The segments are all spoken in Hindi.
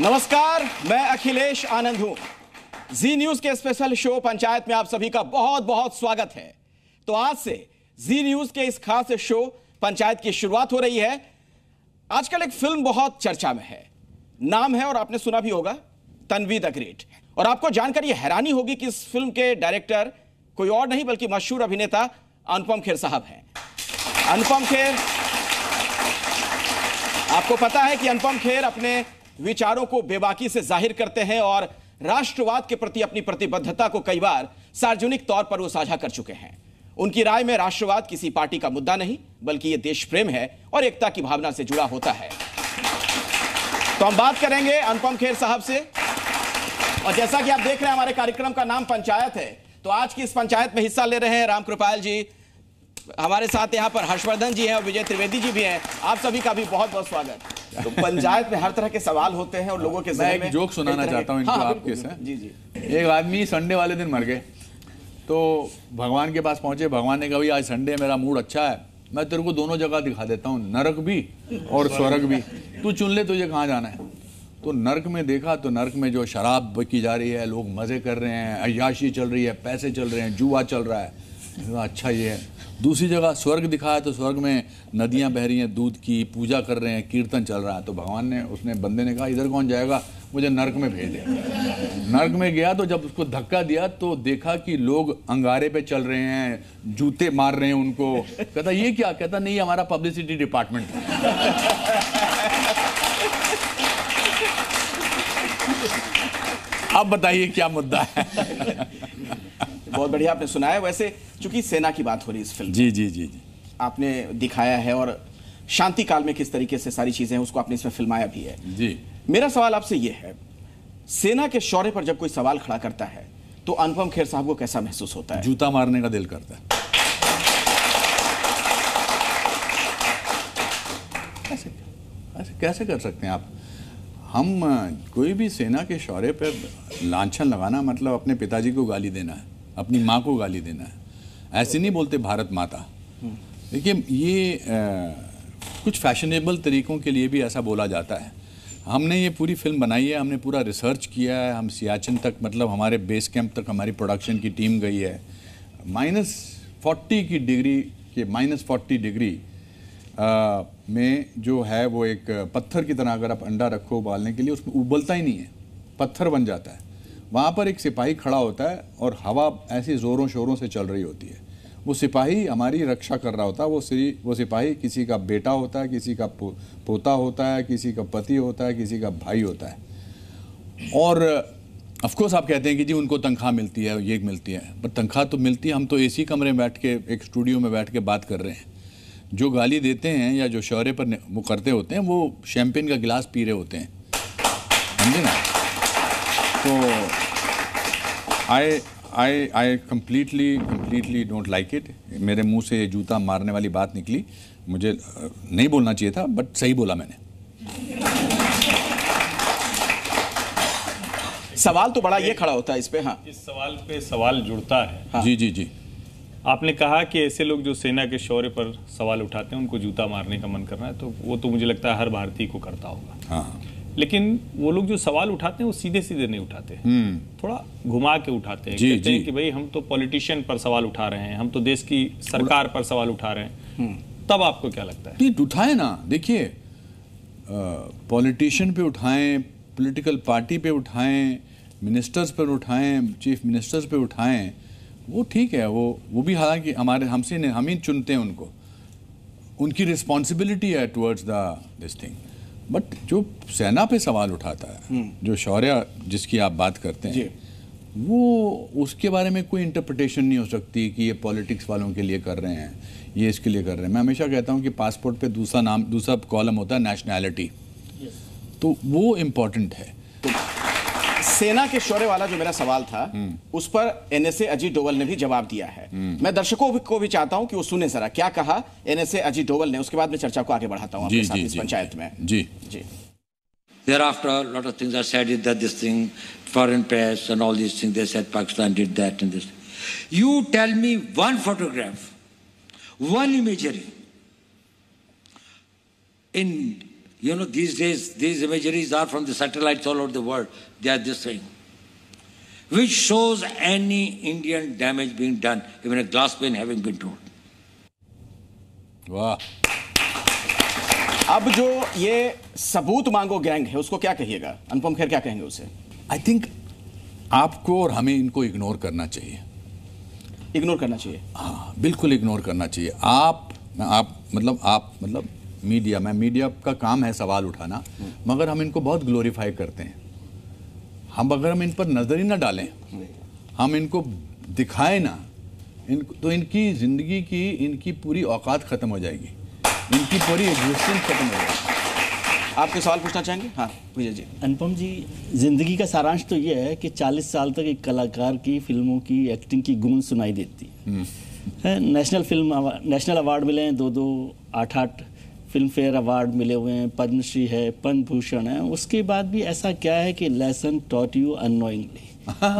नमस्कार, मैं अखिलेश आनंद हूं। जी न्यूज के स्पेशल शो पंचायत में आप सभी का बहुत बहुत स्वागत है। तो आज से जी न्यूज के इस खास शो पंचायत की शुरुआत हो रही है। आजकल एक फिल्म बहुत चर्चा में है, नाम है और आपने सुना भी होगा, तन्वी द ग्रेट। और आपको जानकर यह हैरानी होगी कि इस फिल्म के डायरेक्टर कोई और नहीं बल्कि मशहूर अभिनेता अनुपम खेर साहब हैं। अनुपम खेर, आपको पता है कि अनुपम खेर अपने विचारों को बेबाकी से जाहिर करते हैं और राष्ट्रवाद के प्रति अपनी प्रतिबद्धता को कई बार सार्वजनिक तौर पर वो साझा कर चुके हैं। उनकी राय में राष्ट्रवाद किसी पार्टी का मुद्दा नहीं बल्कि ये देश प्रेम है और एकता की भावना से जुड़ा होता है। तो हम बात करेंगे अनुपम खेर साहब से। और जैसा कि आप देख रहे हैं हमारे कार्यक्रम का नाम पंचायत है, तो आज की इस पंचायत में हिस्सा ले रहे हैं राम कृपाल जी, हमारे साथ यहाँ पर हर्षवर्धन जी हैं और विजय त्रिवेदी जी भी हैं। आप सभी का भी बहुत बहुत स्वागत। तो पंचायत में हर तरह के सवाल होते हैं और लोगों के मैं एक जोक सुनाना चाहता हूँ इनको आपके से। जी जी। एक आदमी संडे वाले दिन मर गए, तो भगवान के पास पहुंचे। भगवान ने कहा भाई आज संडे मेरा मूड अच्छा है, मैं तेरे को दोनों जगह दिखा देता हूँ, नरक भी और स्वर्ग भी, तू चुन ले तुझे कहाँ जाना है। तो नरक में देखा तो नरक में जो शराब की जा रही है, लोग मजे कर रहे हैं, अय्याशी चल रही है, पैसे चल रहे हैं, जुआ चल रहा है, अच्छा ये है। दूसरी जगह स्वर्ग दिखाया तो स्वर्ग में नदियां बह रही हैं दूध की, पूजा कर रहे हैं, कीर्तन चल रहा है। तो भगवान ने, उसने बंदे ने कहा इधर कौन जाएगा, मुझे नरक में भेज दे। नरक में गया तो जब उसको धक्का दिया तो देखा कि लोग अंगारे पे चल रहे हैं, जूते मार रहे हैं उनको। कहता ये क्या? कहता नहीं हमारा पब्लिसिटी डिपार्टमेंट है। अब बताइए क्या मुद्दा है। बहुत बढ़िया आपने सुनाया। वैसे चूंकि सेना की बात हो रही है इस फिल्म, जी, आपने दिखाया है और शांति काल में किस तरीके से सारी चीजें हैं उसको आपने इसमें फिल्माया भी है जी। मेरा मेरा सवाल आपसे यह है, सेना के शौर्य पर जब कोई सवाल खड़ा करता है तो अनुपम खेर साहब को कैसा महसूस होता है? जूता मारने का दिल करता है। ऐसे कैसे कर सकते हैं आप? हम कोई भी सेना के शौर्य पर लांछन लगाना मतलब अपने पिताजी को गाली देना है, अपनी माँ को गाली देना है। ऐसे नहीं बोलते भारत माता। देखिए ये कुछ फैशनेबल तरीकों के लिए भी ऐसा बोला जाता है। हमने ये पूरी फिल्म बनाई है, हमने पूरा रिसर्च किया है, हम सियाचिन तक, मतलब हमारे बेस कैंप तक हमारी प्रोडक्शन की टीम गई है। -40 की डिग्री के -40 डिग्री में जो है वो एक पत्थर की तरह, अगर आप अंडा रखो उबालने के लिए, उसमें उबलता ही नहीं है, पत्थर बन जाता है। वहाँ पर एक सिपाही खड़ा होता है और हवा ऐसी ज़ोरों शोरों से चल रही होती है। वो सिपाही हमारी रक्षा कर रहा होता है। वो सिपाही किसी का बेटा होता है, किसी का पोता होता है, किसी का पति होता है, किसी का भाई होता है। और ऑफ कोर्स आप कहते हैं कि जी उनको तनख्वाह मिलती है, ये मिलती है, पर तनख्वाह तो मिलती है। हम तो एसी कमरे में बैठ के, एक स्टूडियो में बैठ के बात कर रहे हैं। जो गाली देते हैं या जो शौर्य पर वो करते होते हैं, वो शैंपेन का गिलास पी रहे होते हैं, समझे ना। तो आई completely डोंट लाइक इट। मेरे मुंह से जूता मारने वाली बात निकली, मुझे नहीं बोलना चाहिए था, बट सही बोला मैंने। सवाल तो बड़ा ये खड़ा होता है इस पे। हाँ, इस सवाल पे सवाल जुड़ता है। हाँ। जी। आपने कहा कि ऐसे लोग जो सेना के शौर्य पर सवाल उठाते हैं उनको जूता मारने का मन करना है, तो वो तो मुझे लगता है हर भारतीय को करता होगा। हाँ। लेकिन वो लोग जो सवाल उठाते हैं वो सीधे सीधे नहीं उठाते, थोड़ा घुमा के उठाते हैं। कहते हैं कि भाई हम तो पॉलिटिशियन पर सवाल उठा रहे हैं, हम तो देश की सरकार पर सवाल उठा रहे हैं। तब आपको क्या लगता है? नहीं उठाए ना, देखिए पॉलिटिशियन पे उठाएं, पॉलिटिकल पार्टी पे उठाएं, मिनिस्टर्स पर उठाएं, चीफ मिनिस्टर्स पे उठाएं, वो ठीक है। वो भी हालांकि हमारे हमसे नहीं, हम ही चुनते हैं उनको, उनकी रिस्पॉन्सिबिलिटी है टुवर्ड्स दिस थिंग। बट जो सेना पे सवाल उठाता है, जो शौर्य जिसकी आप बात करते हैं, वो उसके बारे में कोई इंटरप्रिटेशन नहीं हो सकती कि ये पॉलिटिक्स वालों के लिए कर रहे हैं, ये इसके लिए कर रहे हैं। मैं हमेशा कहता हूँ कि पासपोर्ट पे दूसरा कॉलम होता है नेशनैलिटी, तो वो इम्पोर्टेंट है। सेना के शौर्य वाला जो मेरा सवाल था उस पर एनएसए अजीत डोवल ने भी जवाब दिया है। मैं दर्शकों को भी चाहता हूं कि वो सुने जरा क्या कहा एनएसए अजीत डोवल ने, उसके बाद मैं चर्चा को आगे बढ़ाता हूं आपके साथ इस पंचायत में। जी। Thereafter, a lot of things are said that this thing, foreign press and all these things, they said Pakistan did that and this. You tell me one photograph, one imagery in You know, these days, these imageries are from the satellites all over the world. They are this thing, which shows any Indian damage being done, even a glass pane having been torn. वाह। अब जो ये सबूत मांगो गैंग है उसको क्या कहिएगा? अनुपम खेर क्या कहेंगे उसे? आई थिंक आपको और हमें इनको इग्नोर करना चाहिए। इग्नोर करना चाहिए? हाँ, बिल्कुल इग्नोर करना चाहिए। आप मतलब मीडिया, मैं मीडिया का काम है सवाल उठाना, मगर हम इनको बहुत ग्लोरीफाई करते हैं। अगर हम इन पर नजर ही ना डालें, हम इनको दिखाएं ना, तो इनकी जिंदगी की, इनकी पूरी औकात खत्म हो जाएगी, इनकी पूरी एग्जिस्टेंस खत्म हो जाएगी। आपके सवाल पूछना चाहेंगे? हाँ विजय जी। अनुपम जी, जिंदगी का सारांश तो ये है कि 40 साल तक एक कलाकार की फिल्मों की एक्टिंग की गूंज सुनाई देती है। नेशनल अवार्ड मिले हैं 2-2, 8-8 फिल्म फेयर अवार्ड मिले हुए हैं, पद्मश्री है, पद्म भूषण है। उसके बाद भी ऐसा क्या है कि lesson taught you unknowingly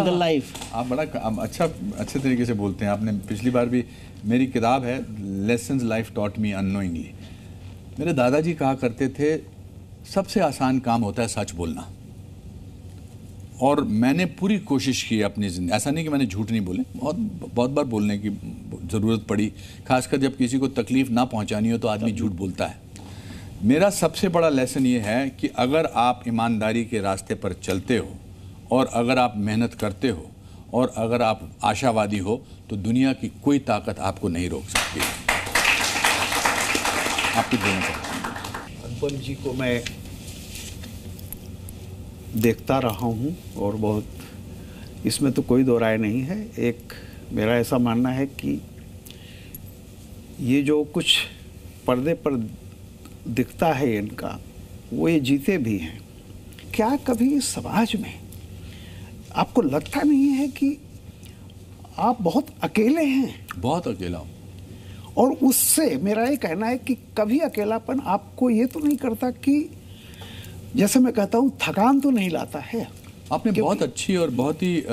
the life? आप बड़ा अच्छे तरीके से बोलते हैं। आपने पिछली बार भी, मेरी किताब है lessons life taught me unknowingly. मेरे दादाजी कहा करते थे सबसे आसान काम होता है सच बोलना, और मैंने पूरी कोशिश की अपनी जिंदगी। ऐसा नहीं कि मैंने झूठ नहीं बोले, बहुत बार बोलने की ज़रूरत पड़ी, खासकर जब किसी को तकलीफ ना पहुंचानी हो तो आदमी झूठ बोलता है। मेरा सबसे बड़ा लेसन ये है कि अगर आप ईमानदारी के रास्ते पर चलते हो, और अगर आप मेहनत करते हो, और अगर आप आशावादी हो, तो दुनिया की कोई ताकत आपको नहीं रोक सकती। आप कुछ बोलना चाहते हैं? अनुपम जी को मैं देखता रहा हूँ, और बहुत, इसमें तो कोई दो राय नहीं है। एक मेरा ऐसा मानना है कि ये जो कुछ पर्दे पर दिखता है इनका, वो ये जीते भी हैं। क्या कभी समाज में आपको लगता नहीं है कि आप बहुत अकेले हैं? बहुत अकेला हूँ। और उससे मेरा ये कहना है कि कभी अकेलापन आपको ये तो नहीं करता कि, जैसे मैं कहता हूँ, थकान तो नहीं लाता है? आपने बहुत अच्छी और बहुत ही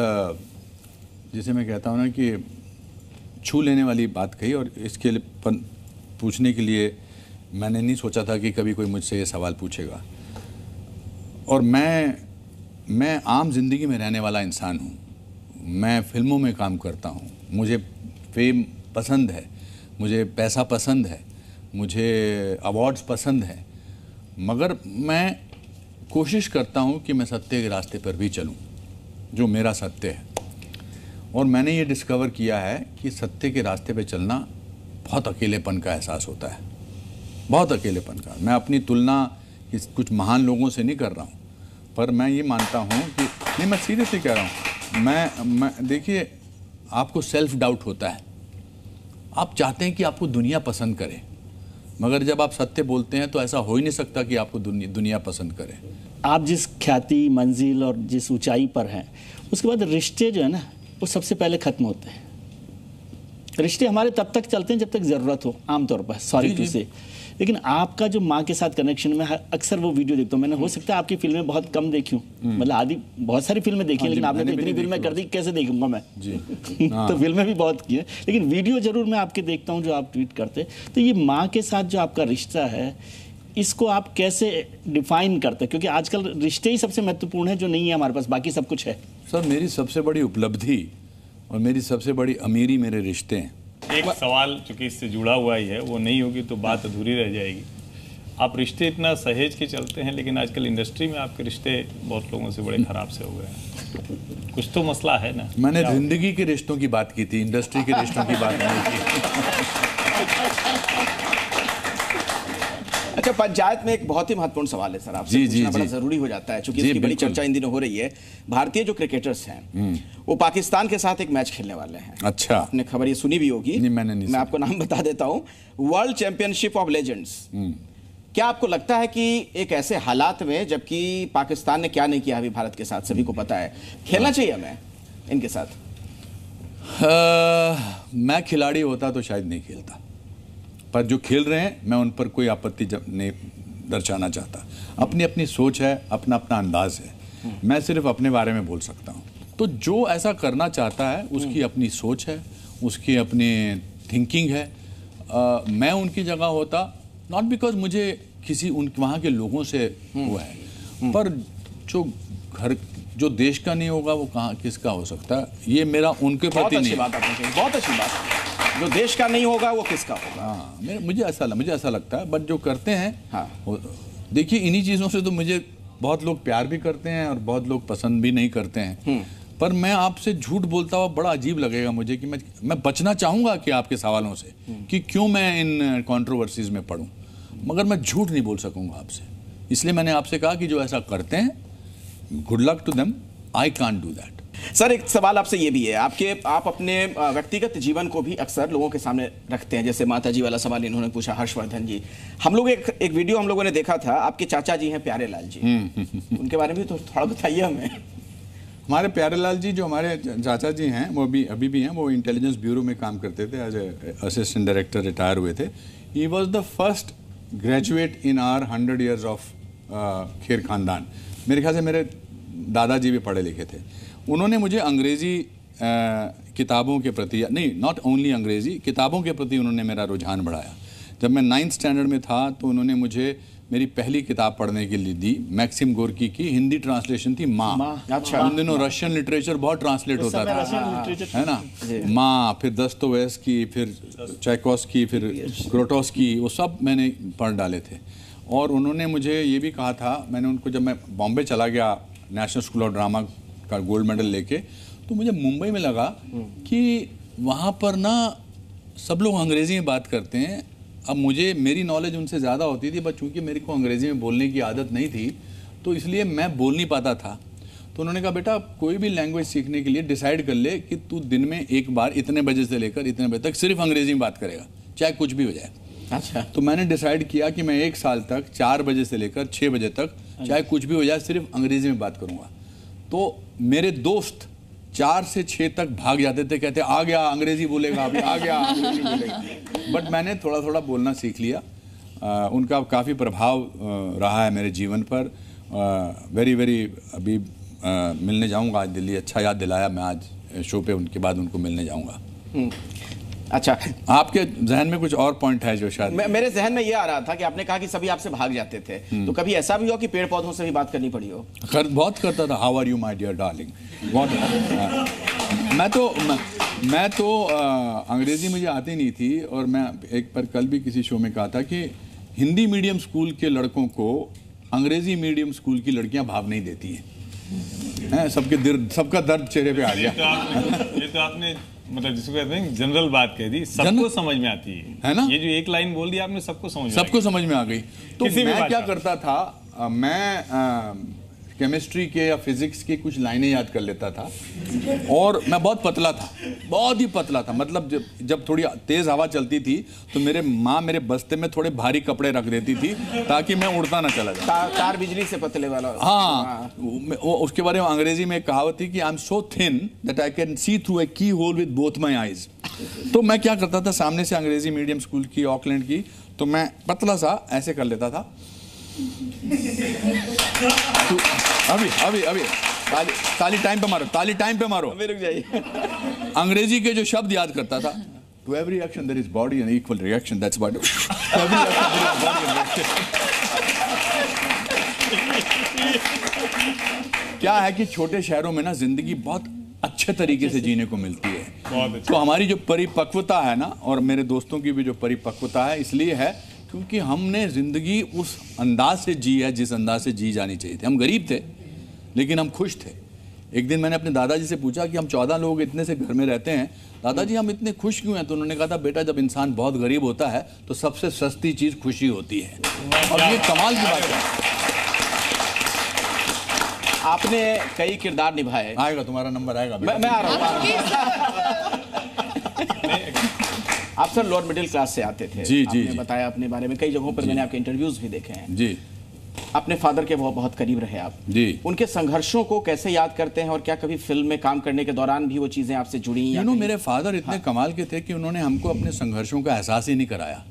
जिसे मैं कहता हूँ ना कि छू लेने वाली बात कही, और इसके लिए पूछने के लिए मैंने नहीं सोचा था कि कभी कोई मुझसे ये सवाल पूछेगा। और मैं आम जिंदगी में रहने वाला इंसान हूँ। मैं फिल्मों में काम करता हूँ, मुझे फेम पसंद है, मुझे पैसा पसंद है, मुझे अवार्ड्स पसंद है, मगर मैं कोशिश करता हूँ कि मैं सत्य के रास्ते पर भी चलूँ, जो मेरा सत्य है। और मैंने ये डिस्कवर किया है कि सत्य के रास्ते पे चलना बहुत अकेलेपन का एहसास होता है, बहुत अकेलेपन का। मैं अपनी तुलना कुछ महान लोगों से नहीं कर रहा हूँ, पर मैं ये मानता हूँ कि नहीं, मैं सीरियसली कह रहा हूँ। मैं देखिए, आपको सेल्फ डाउट होता है, आप चाहते हैं कि आपको दुनिया पसंद करे, मगर जब आप सत्य बोलते हैं तो ऐसा हो ही नहीं सकता कि आपको दुनिया पसंद करे। आप जिस ख्याति, मंजिल और जिस ऊंचाई पर हैं, उसके बाद रिश्ते जो है ना, वो सबसे पहले ख़त्म होते हैं। रिश्ते हमारे तब तक चलते हैं जब तक ज़रूरत हो, आमतौर पर, सॉरी टू से। लेकिन आपका जो माँ के साथ कनेक्शन में, अक्सर वो वीडियो देखता हूँ मैंने। हो सकता है आपकी फिल्में बहुत कम देखी हूँ, मतलब आदि बहुत सारी फिल्में देखी हैं, लेकिन आपने तो इतनी फिल्में कर दी, कैसे देखूंगा मैं जी। तो फिल्में भी बहुत की हैं, लेकिन वीडियो जरूर मैं आपके देखता हूँ जो आप ट्वीट करते। तो ये माँ के साथ जो आपका रिश्ता है, इसको आप कैसे डिफाइन करते हैं? क्योंकि आजकल रिश्ते ही सबसे महत्वपूर्ण है, जो नहीं है हमारे पास, बाकी सब कुछ है। सर, मेरी सबसे बड़ी उपलब्धि और मेरी सबसे बड़ी अमीरी मेरे रिश्ते हैं। एक सवाल चूंकि इससे जुड़ा हुआ ही है, वो नहीं होगी तो बात अधूरी रह जाएगी। आप रिश्ते इतना सहेज के चलते हैं, लेकिन आजकल इंडस्ट्री में आपके रिश्ते बहुत लोगों से बड़े खराब से हो गए हैं। कुछ तो मसला है ना? मैंने जिंदगी के रिश्तों की बात की थी, इंडस्ट्री के रिश्तों की बात नहीं की। अच्छा, पंचायत में एक बहुत ही महत्वपूर्ण सवाल है सर, आपसे पूछना बड़ा जरूरी हो जाता है, क्योंकि इसकी बड़ी चर्चा इन दिनों हो रही है। भारतीय जो क्रिकेटर्स हैं, वो पाकिस्तान के साथ एक मैच खेलने वाले हैं। अच्छा, आपने खबर ये सुनी भी होगी? नहीं, मैंने नहीं। मैं आपको नाम बता देता हूँ, वर्ल्ड चैंपियनशिप ऑफ लेजेंड्स। क्या आपको लगता है कि एक ऐसे हालात में, जबकि पाकिस्तान ने क्या नहीं किया अभी भारत के साथ, सभी को पता है, खेलना चाहिए हमें इनके साथ? मैं खिलाड़ी होता तो शायद नहीं खेलता, पर जो खेल रहे हैं मैं उन पर कोई आपत्ति नहीं दर्शाना चाहता। अपनी अपनी सोच है, अपना अपना अंदाज है, मैं सिर्फ अपने बारे में बोल सकता हूँ। तो जो ऐसा करना चाहता है उसकी अपनी सोच है, उसकी अपनी थिंकिंग है। मैं उनकी जगह होता, नॉट बिकॉज मुझे किसी उन वहाँ के लोगों से हुआ है, पर जो देश का नहीं होगा वो कहाँ किसका हो सकता है, ये मेरा उनके प्रति नहीं। बहुत अच्छी बात आपने कही, बहुत अच्छी बात। जो देश का नहीं होगा वो किसका होगा। हाँ, मुझे ऐसा लगता है। बट जो करते हैं, हाँ, देखिए इन्हीं चीज़ों से तो मुझे बहुत लोग प्यार भी करते हैं और बहुत लोग पसंद भी नहीं करते हैं। पर मैं आपसे झूठ बोलता हुआ बड़ा अजीब लगेगा मुझे कि मैं बचना चाहूँगा कि आपके सवालों से कि क्यों मैं इन कंट्रोवर्सीज में पढ़ूँ, मगर मैं झूठ नहीं बोल सकूँगा आपसे। इसलिए मैंने आपसे कहा कि जो ऐसा करते हैं, good luck to them, I can't do that. Sir, एक सवाल आपसे ये भी है, आप अपने व्यक्तिगत जीवन को भी अक्सर लोगों के सामने रखते हैं, जैसे माता जी वाला सवाल इन्होंने पूछा, हर्षवर्धन जी। हम लोग एक वीडियो हम लोगों ने देखा था, आपके चाचा जी हैं प्यारे लाल जी, उनके बारे में तो थोड़ा बताइए हमें। हमारे प्यारे लाल जी जो हमारे चाचा जी हैं, वो भी अभी भी हैं, वो इंटेलिजेंस ब्यूरो में काम करते थे, as a assistant director retire हुए थे। He was the first graduate in our 100 years of Kher खानदान। मेरे ख्याल से मेरे दादाजी भी पढ़े लिखे थे। उन्होंने मुझे अंग्रेज़ी किताबों के प्रति, नहीं, नॉट ओनली अंग्रेज़ी किताबों के प्रति उन्होंने मेरा रुझान बढ़ाया। जब मैं 9th स्टैंडर्ड में था तो उन्होंने मुझे मेरी पहली किताब पढ़ने के लिए दी, मैक्सिम गोर्की की हिंदी ट्रांसलेशन थी, माँ। अच्छा। उन दिनों रशियन लिटरेचर बहुत ट्रांसलेट होता था, है ना, माँ, फिर दस्तोवेस्की, फिर चाइकोस्की, फिर क्रोटोस्की, वो सब मैंने पढ़ डाले थे। और उन्होंने मुझे ये भी कहा था, मैंने उनको, जब मैं बॉम्बे चला गया नेशनल स्कूल ऑफ ड्रामा का गोल्ड मेडल लेके, तो मुझे मुंबई में लगा कि वहाँ पर ना सब लोग अंग्रेज़ी में बात करते हैं। अब मेरी नॉलेज उनसे ज़्यादा होती थी, बट चूँकि मेरे को अंग्रेज़ी में बोलने की आदत नहीं थी, तो इसलिए मैं बोल नहीं पाता था। तो उन्होंने कहा, बेटा कोई भी लैंग्वेज सीखने के लिए डिसाइड कर ले कि तू दिन में एक बार इतने बजे से लेकर इतने बजे तक सिर्फ अंग्रेज़ी में बात करेगा, चाहे कुछ भी हो जाए। अच्छा। तो मैंने डिसाइड किया कि मैं 1 साल तक 4 बजे से लेकर 6 बजे तक, चाहे कुछ भी हो जाए, सिर्फ अंग्रेज़ी में बात करूँगा। तो मेरे दोस्त 4 से 6 तक भाग जाते थे, कहते आ गया अंग्रेजी बोलेगा, अभी आ गया अंग्रेजी बोलेगा। बट मैंने थोड़ा थोड़ा बोलना सीख लिया। उनका काफ़ी प्रभाव रहा है मेरे जीवन पर। वेरी वेरी, अभी मिलने जाऊंगा आज दिल्ली, अच्छा याद दिलाया, मैं आज शो पे उनके बाद उनको मिलने जाऊंगा। अच्छा, आपके जहन में कुछ और पॉइंट है जो शायद? मेरे जहन में ये आ रहा था कि आपने कहा कि सभी आपसे भाग जाते थे, तो कभी ऐसा भी हो कि पेड़ पौधों से भी बात करनी पड़ी हो? बहुत करता था, how are you my dear darling, बहुत। मैं तो अंग्रेज़ी मुझे आती नहीं थी, और मैं एक पर कल भी किसी शो में कहा था कि हिंदी मीडियम स्कूल के लड़कों को अंग्रेज़ी मीडियम स्कूल की लड़कियां भाव नहीं देती हैं। सबका दर्द चेहरे पे आ गया। ये तो आपने मतलब जिसको कहते हैं जनरल बात कह दी, सबको समझ में आती है ना। ये जो एक लाइन बोल दी आपने, सबको समझ में आ गई। तो मैं क्या करता था, मैं केमिस्ट्री के या फिजिक्स की कुछ लाइनें याद कर लेता था, और मैं बहुत पतला था, बहुत ही पतला था। मतलब जब थोड़ी तेज हवा चलती थी तो मेरे माँ मेरे बस्ते में थोड़े भारी कपड़े रख देती थी ताकि मैं उड़ता ना चला जाए। तार बिजली से पतले वाला। हाँ, उसके बारे में अंग्रेजी में एक कहावत थी कि I am so thin that I can see through a keyhole with both my eyes. तो मैं क्या करता था, सामने से अंग्रेजी मीडियम स्कूल की, ऑकलैंड की, तो मैं पतला सा ऐसे कर लेता था। अभी ताली टाइम पे मारो। रुक जाइए। अंग्रेजी के जो शब्द याद करता था, to every action there is body and equal reaction, that's what every action there is body and reaction. क्या है कि छोटे शहरों में ना जिंदगी बहुत अच्छे तरीके से जीने को मिलती है। तो हमारी जो परिपक्वता है ना, और मेरे दोस्तों की भी जो परिपक्वता है, इसलिए है क्योंकि हमने ज़िंदगी उस अंदाज से जी है जिस अंदाज से जी जानी चाहिए थी। हम गरीब थे लेकिन हम खुश थे। एक दिन मैंने अपने दादाजी से पूछा कि हम 14 लोग इतने से घर में रहते हैं, दादाजी हम इतने खुश क्यों हैं? तो उन्होंने कहा था, बेटा जब इंसान बहुत गरीब होता है तो सबसे सस्ती चीज़ खुशी होती है। और ये कमाल की बात है। आपने कई किरदार निभाए। आएगा तुम्हारा नंबर आएगा। मैं आ रहा हूँ। आप सर लोअर मिडिल क्लास से आते थे। जी, आपने बताया अपने बारे में, कई जगहों पर मैंने आपके इंटरव्यूज भी देखे हैं। जी। अपने फादर के बहुत करीब रहे आप जी। उनके संघर्षों को कैसे याद करते हैं, और क्या कभी फिल्म में काम करने के दौरान भी वो चीजें आपसे जुड़ी? मेरे फादर इतने कमाल के थे कि उन्होंने हमको अपने संघर्षों का एहसास ही नहीं कराया।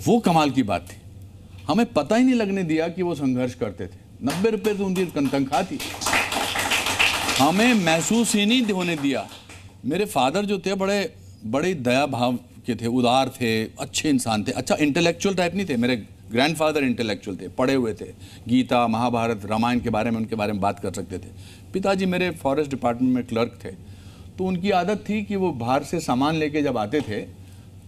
वो कमाल की बात थी। हमें पता ही नहीं लगने दिया कि वो संघर्ष करते थे। 90 रुपये तो उनकी तनख्वाह थी, हमें महसूस ही नहीं होने दिया। मेरे फादर जो थे बड़े दया भाव के थे, उदार थे, अच्छे इंसान थे। अच्छा इंटेलेक्चुअल टाइप नहीं थे, मेरे ग्रैंडफादर इंटेलेक्चुअल थे, पढ़े हुए थे, गीता महाभारत रामायण के बारे में उनके बारे में बात कर सकते थे। पिताजी मेरे फॉरेस्ट डिपार्टमेंट में क्लर्क थे, तो उनकी आदत थी कि वो बाहर से सामान लेके जब आते थे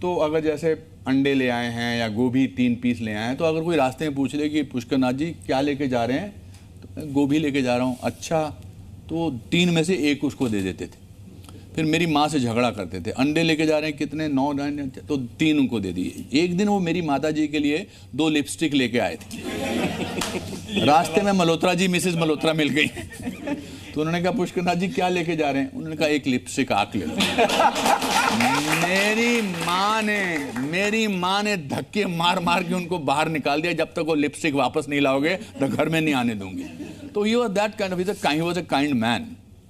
तो अगर जैसे अंडे ले आए हैं या गोभी 3 पीस ले आए हैं, तो अगर कोई रास्ते में पूछ ले कि पुष्करनाथ जी क्या लेके जा रहे हैं, तो मैं गोभी लेके जा रहा हूँ। अच्छा, तो 3 में से 1 उसको दे देते थे। फिर मेरी माँ से झगड़ा करते थे, अंडे लेके जा रहे हैं कितने, 9 तो 3 उनको दे दिए। एक दिन वो मेरी माता जी के लिए 2 लिपस्टिक लेके आए थे। रास्ते में मल्होत्रा जी, मिसेस मल्होत्रा मिल गई, तो उन्होंने कहा पुष्करनाथ जी क्या लेके जा रहे हैं? उन्होंने कहा 1 लिपस्टिक आंख ले लो। मेरी माँ ने धक्के मार मार के उनको बाहर निकाल दिया, जब तक वो लिपस्टिक वापस नहीं लाओगे तो घर में नहीं आने दूंगी। तो he was that kind of, he was a kind man.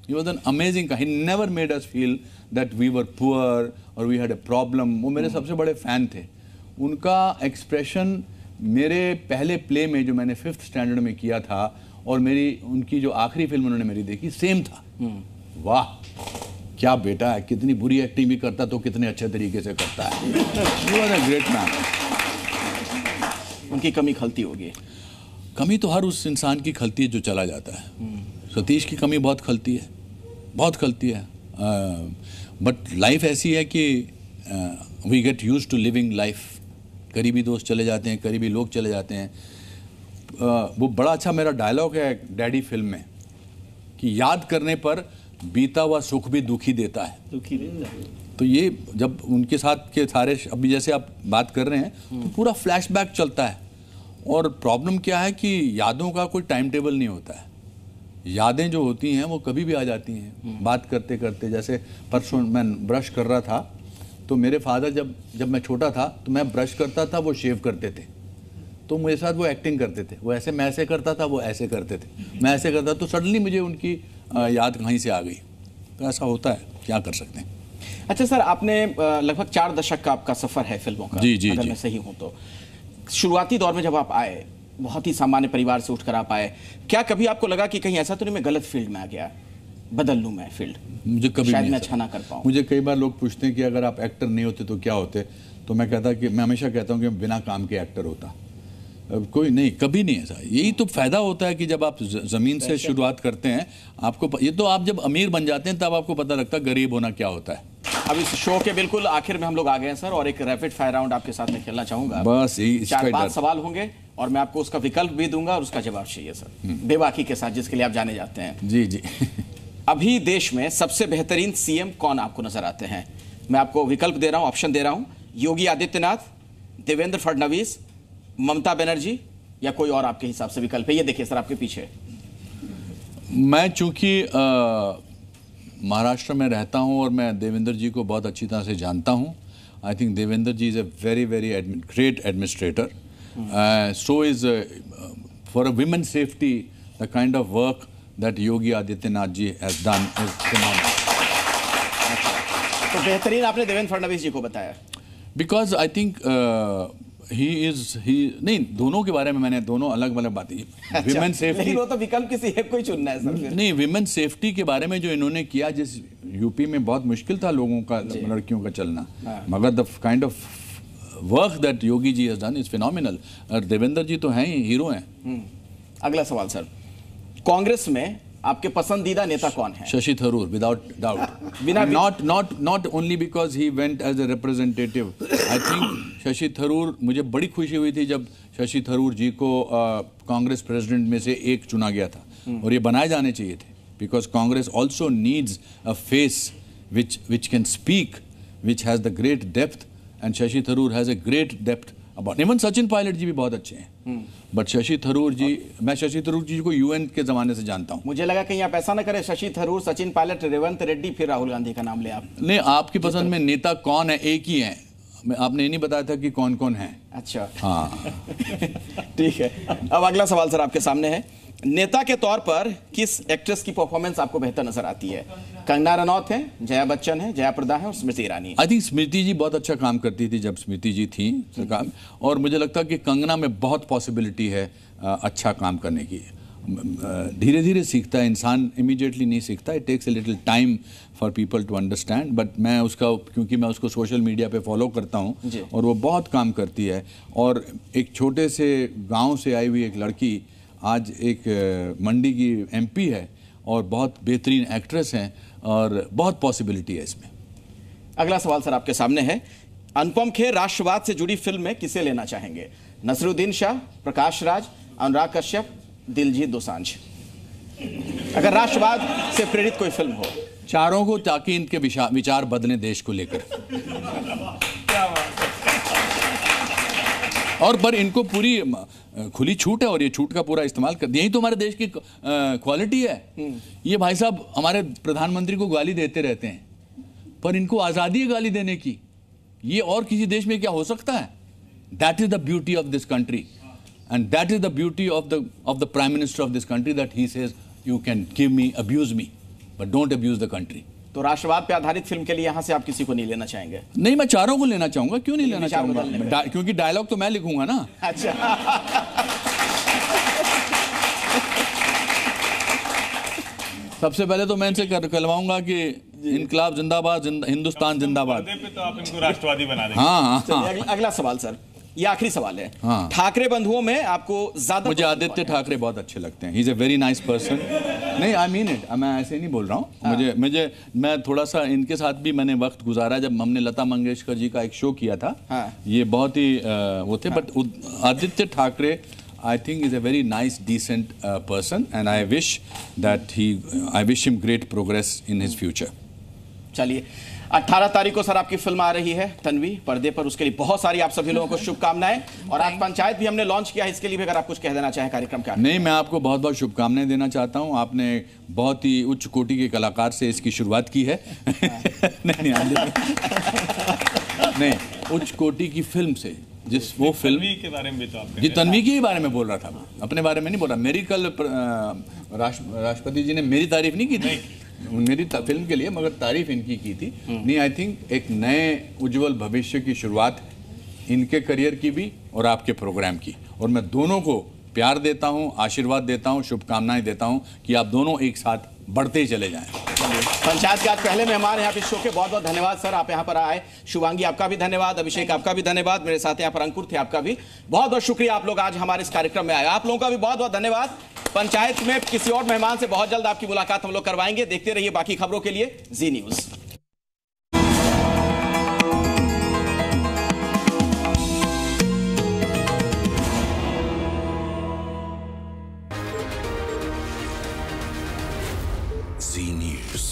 He was an amazing guy. He never made us feel that we were poor or we had a problem. वो मेरे सबसे बड़े फैन थे। उनका एक्सप्रेशन मेरे पहले प्ले में जो मैंने 5th स्टैंडर्ड में किया था और मेरी उनकी जो आखिरी फिल्म उन्होंने मेरी देखी, सेम था। वाह क्या बेटा है, कितनी बुरी एक्टिंग भी करता तो कितने अच्छे तरीके से करता है। He was a great man. उनकी कमी खलती होगी। कमी तो हर उस इंसान की खलती है जो चला जाता है। सतीश की कमी बहुत खलती है, बहुत खलती है। बट लाइफ ऐसी है कि we get used to living life. करीबी दोस्त चले जाते हैं, करीबी लोग चले जाते हैं। वो बड़ा अच्छा मेरा डायलॉग है डैडी फिल्म में कि याद करने पर बीता हुआ सुख भी दुखी देता है। दुखी देता है। तो ये जब उनके साथ के सारे, अभी जैसे आप बात कर रहे हैं, तो पूरा फ्लैशबैक चलता है। और प्रॉब्लम क्या है कि यादों का कोई टाइम टेबल नहीं होता है। यादें जो होती हैं वो कभी भी आ जाती हैं बात करते करते। जैसे परसों मैं ब्रश कर रहा था, तो मेरे फादर जब मैं छोटा था तो मैं ब्रश करता था, वो शेव करते थे, तो मेरे साथ वो एक्टिंग करते थे। वो ऐसे, मैं ऐसे करता था, वो ऐसे करते थे, मैं ऐसे करता, तो सडनली मुझे उनकी याद कहीं से आ गई। तो ऐसा होता है, क्या कर सकते हैं। अच्छा सर, आपने लगभग 4 दशक का आपका सफर है फिल्मों का, जी, अगर मैं सही हूं तो। शुरुआती दौर में जब आप आए, बहुत ही सामान्य परिवार से उठकर आप आए, क्या कभी आपको लगा कि कहीं ऐसा तो नहीं मैं गलत फील्ड में आ गया, बदल लूं मैं फील्ड, मुझे कभी शायद नहीं मैं अच्छा ना कर पाऊं? मुझे कई बार लोग पूछते हैं कि अगर आप एक्टर नहीं होते तो क्या होते, तो मैं हमेशा कहता हूँ कि बिना काम के एक्टर होता। कोई नहीं, कभी नहीं ऐसा। यही तो फायदा होता है कि जब आप जमीन से शुरुआत करते हैं, आपको ये तो आप जब अमीर बन जाते हैं तब आपको पता लगता है गरीब होना क्या होता है। अब इस शो के बिल्कुल आखिर में हम लोग आ गए हैं सर, और एक रैपिड फायर राउंड आपके साथ में खेलना चाहूंगा। बस यही 4-5 सवाल होंगे और मैं आपको उसका विकल्प भी दूंगा और उसका जवाब चाहिए सर, बेबाकी के साथ, जिसके लिए आप जाने जाते हैं। जी जी। अभी देश में सबसे बेहतरीन सीएम कौन आपको नजर आते हैं? मैं आपको विकल्प दे रहा हूं, ऑप्शन दे रहा हूं। योगी आदित्यनाथ, देवेंद्र फडणवीस, ममता बनर्जी, या कोई और आपके हिसाब से विकल्प है? ये देखिए सर आपके पीछे। मैं चूंकि महाराष्ट्र में रहता हूं और मैं देवेंद्र जी को बहुत अच्छी तरह से जानता हूं। I think Devendra ji is a very very great administrator. So is for a women's safety, the kind of work that Yogi Adityanath ji has done is phenomenal. तो बेहतरीन आपने देवेंद्र फडणवीस जी को बताया। Because I think नहीं, दोनों के बारे में मैंने दोनों अलग अलग बातें। विमेन सेफ्टी, लेकिन वो तो विकल्प किसी एक को ही चुनना है सर। नहीं, विमेन सेफ्टी के बारे में जो इन्होंने किया, जिस यूपी में बहुत मुश्किल था लोगों का, लड़कियों का चलना, मगर the kind of work that Yogi ji has done is phenomenal. और देवेंद्र जी तो हैं ही, हीरो हैं। अगला सवाल सर, कांग्रेस में आपके पसंदीदा नेता कौन है? Shashi Tharoor, without doubt. Not only because he went as a representative. I think Shashi Tharoor, मुझे बड़ी खुशी हुई थी जब शशि थरूर जी को कांग्रेस प्रेसिडेंट में से एक चुना गया था, और ये बनाए जाने चाहिए थे, because Congress also needs a face which can speak, which has the great depth, and Shashi Tharoor has a great depth about. Even Sachin Pilot जी भी बहुत अच्छे हैं, बट शशि थरूर जी, मैं शशि थरूर जी को यूएन के जमाने से जानता हूँ। मुझे लगा कहीं आप ऐसा ना करें, शशि थरूर, सचिन पायलट, रेवंत रेड्डी, फिर राहुल गांधी का नाम ले आप। नहीं, आपकी पसंद में नेता कौन है? एक ही है, आपने ये नहीं बताया था कि कौन कौन है। अच्छा, हाँ। ठीक है। अब अगला सवाल सर आपके सामने है, नेता के तौर पर किस एक्ट्रेस की परफॉर्मेंस आपको बेहतर नजर आती है? कंगना रनौत है, जया बच्चन है, जया प्रदा है और स्मृति ईरानी। आई थिंक स्मृति जी बहुत अच्छा काम करती थी जब स्मृति जी थी सरकार, और मुझे लगता है कि कंगना में बहुत पॉसिबिलिटी है अच्छा काम करने की। धीरे धीरे सीखता है इंसान, इमीडिएटली नहीं सीखता, it takes a little time for people to understand. But मैं उसका, क्योंकि मैं उसको सोशल मीडिया पे फॉलो करता हूँ और वो बहुत काम करती है, और एक छोटे से गांव से आई हुई एक लड़की आज एक मंडी की एमपी है और बहुत बेहतरीन एक्ट्रेस हैं, और बहुत पॉसिबिलिटी है इसमें। अगला सवाल सर आपके सामने है, अनुपम खेर राष्ट्रवाद से जुड़ी फिल्म में किसे लेना चाहेंगे? नसरुद्दीन शाह, प्रकाश राज, अनुराग कश्यप, दिलजीत दोसांझ। अगर राष्ट्रवाद से प्रेरित कोई फिल्म हो। चारों को, ताकि इनके विचार बदलें देश को लेकर। और पर इनको पूरी खुली छूट है और ये छूट का पूरा इस्तेमाल कर, यही तो हमारे देश की क्वालिटी है। ये भाई साहब हमारे प्रधानमंत्री को गाली देते रहते हैं, पर इनको आज़ादी है गाली देने की। ये और किसी देश में क्या हो सकता है? That is the beauty of this country, and that is the beauty of the prime minister of this country, that he says you can give me, abuse me, but don't abuse the country. तो राष्ट्रवाद पे आधारित फिल्म के लिए यहां से आप किसी को नहीं लेना चाहेंगे? नहीं, मैं चारों को लेना चाहूंगा। क्यों नहीं लेना चाहूंगा? क्योंकि डायलॉग तो मैं लिखूंगा ना। अच्छा। सबसे पहले तो मैं इनसे कहलवाऊंगा कि इनकलाब जिंदाबाद, हिंदुस्तान जिंदाबाद। तो आप इनको राष्ट्रवादी बना देंगे। हाँ। अगला सवाल सर, ये आखिरी सवाल है। हाँ। ठाकरे बंधुओं में आपको ज्यादा? मुझे आदित्य ठाकरे बहुत अच्छे लगते हैं। He is a very nice person. नहीं, आई मीन इट, मैं ऐसे नहीं बोल रहा हूँ। हाँ। मैं थोड़ा सा इनके साथ भी मैंने वक्त गुजारा जब हमने लता मंगेशकर जी का एक शो किया था। हाँ। ये बहुत ही वो थे। But Aditya Thackeray I think is a very nice, decent person, and I wish him great progress in his future. चलिए, 18 तारीख को सर आपकी फिल्म आ रही है तन्वी पर्दे पर, उसके लिए बहुत सारी आप सभी लोगों को शुभकामनाएं। और आज पंचायत भी हमने लॉन्च किया है, इसके लिए भी अगर आप कुछ कह देना चाहें कार्यक्रम का। नहीं, मैं आपको बहुत बहुत शुभकामनाएं देना चाहता हूं। आपने बहुत ही उच्च कोटि के कलाकार से इसकी शुरुआत की है। नहीं, उच्च कोटि की फिल्म से, जिस वो फिल्म के बारे में भी तो आपने, जी तन्वी के बारे में बोल रहा था, अपने बारे में नहीं बोल रहा। मेरी कल राष्ट्रपति जी ने मेरी तारीफ नहीं की थी, मेरी फिल्म के लिए, मगर तारीफ इनकी की थी। नहीं, आई थिंक एक नए उज्जवल भविष्य की शुरुआत इनके करियर की भी और आपके प्रोग्राम की, और मैं दोनों को प्यार देता हूं, आशीर्वाद देता हूं, शुभकामनाएं देता हूं कि आप दोनों एक साथ बढ़ते ही चले जाएं। पंचायत के आज पहले मेहमान हैं आप इस शो के, बहुत बहुत धन्यवाद सर, आप यहाँ पर आए। शुभांगी आपका भी धन्यवाद, अभिषेक आपका भी धन्यवाद, मेरे साथ यहाँ पर अंकुर थे, आपका भी बहुत बहुत शुक्रिया, आप लोग आज हमारे इस कार्यक्रम में आए। आप लोगों का भी बहुत बहुत धन्यवाद। पंचायत में किसी और मेहमान से बहुत जल्द आपकी मुलाकात हम लोग करवाएंगे। देखते रहिए बाकी खबरों के लिए जी न्यूज। Z News.